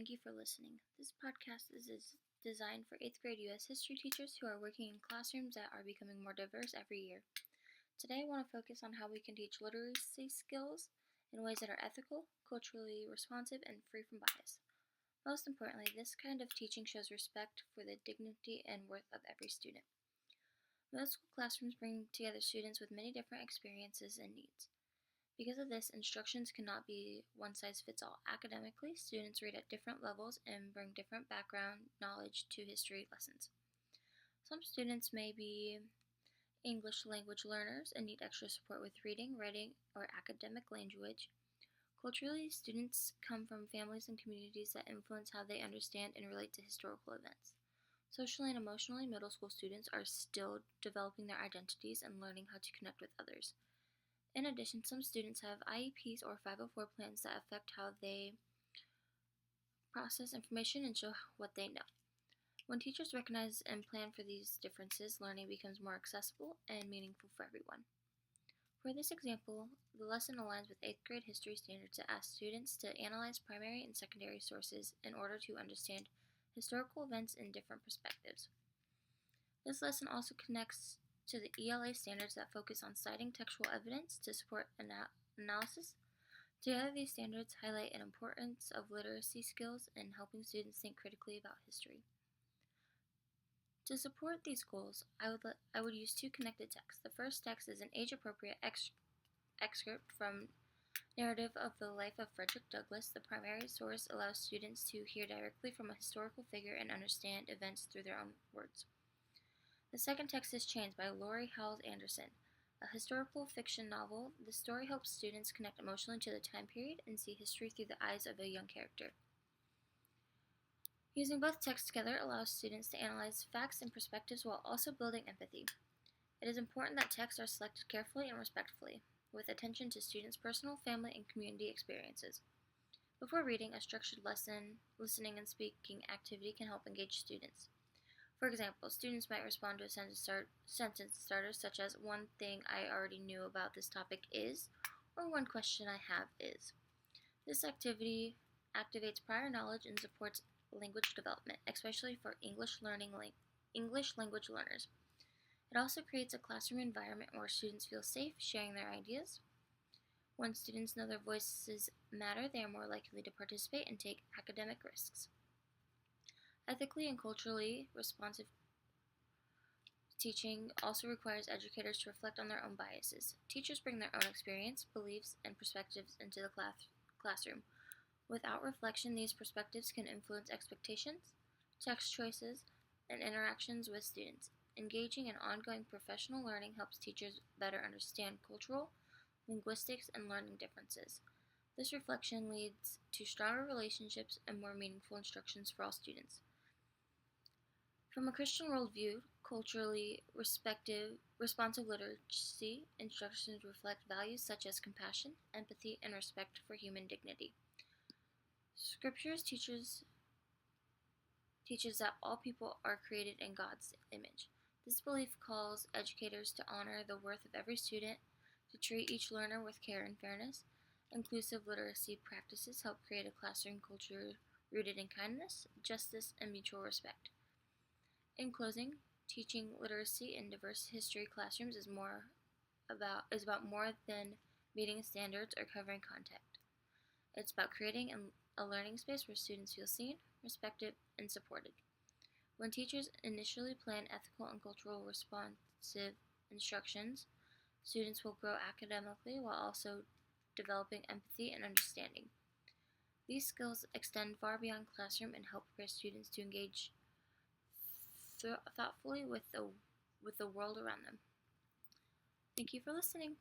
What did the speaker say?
Thank you for listening. This podcast is designed for 8th grade U.S. history teachers who are working in classrooms that are becoming more diverse every year. Today I want to focus on how we can teach literacy skills in ways that are ethical, culturally responsive, and free from bias. Most importantly, this kind of teaching shows respect for the dignity and worth of every student. Middle school classrooms bring together students with many different experiences and needs. Because of this, instructions cannot be one-size-fits-all. Academically, students read at different levels and bring different background knowledge to history lessons. Some students may be English language learners and need extra support with reading, writing, or academic language. Culturally, students come from families and communities that influence how they understand and relate to historical events. Socially and emotionally, middle school students are still developing their identities and learning how to connect with others. In addition, some students have IEPs or 504 plans that affect how they process information and show what they know. When teachers recognize and plan for these differences, learning becomes more accessible and meaningful for everyone. For this example, the lesson aligns with 8th grade history standards that ask students to analyze primary and secondary sources in order to understand historical events in different perspectives. This lesson also connects to the ELA standards that focus on citing textual evidence to support analysis. Together, these standards highlight an importance of literacy skills in helping students think critically about history. To support these goals, I would use two connected texts. The first text is an age-appropriate excerpt from Narrative of the Life of Frederick Douglass. The primary source allows students to hear directly from a historical figure and understand events through their own words. The second text is Chains by Laurie Halse Anderson, a historical fiction novel. The story helps students connect emotionally to the time period and see history through the eyes of a young character. Using both texts together allows students to analyze facts and perspectives while also building empathy. It is important that texts are selected carefully and respectfully, with attention to students' personal, family, and community experiences. Before reading, a structured listening and speaking activity can help engage students. For example, students might respond to a sentence starter such as, "One thing I already knew about this topic is," or "One question I have is." This activity activates prior knowledge and supports language development, especially for English language learners. It also creates a classroom environment where students feel safe sharing their ideas. When students know their voices matter, they are more likely to participate and take academic risks. Ethically and culturally responsive teaching also requires educators to reflect on their own biases. Teachers bring their own experience, beliefs, and perspectives into the classroom. Without reflection, these perspectives can influence expectations, text choices, and interactions with students. Engaging in ongoing professional learning helps teachers better understand cultural, linguistics, and learning differences. This reflection leads to stronger relationships and more meaningful instructions for all students. From a Christian worldview, culturally responsive literacy instructions reflect values such as compassion, empathy, and respect for human dignity. Scriptures teaches that all people are created in God's image. This belief calls educators to honor the worth of every student, to treat each learner with care and fairness. Inclusive literacy practices help create a classroom culture rooted in kindness, justice, and mutual respect. In closing, teaching literacy in diverse history classrooms is about more than meeting standards or covering content. It's about creating a learning space where students feel seen, respected, and supported. When teachers initially plan ethical and cultural responsive instructions, students will grow academically while also developing empathy and understanding. These skills extend far beyond classroom and help prepare students to engage thoughtfully with the world around them. Thank you for listening.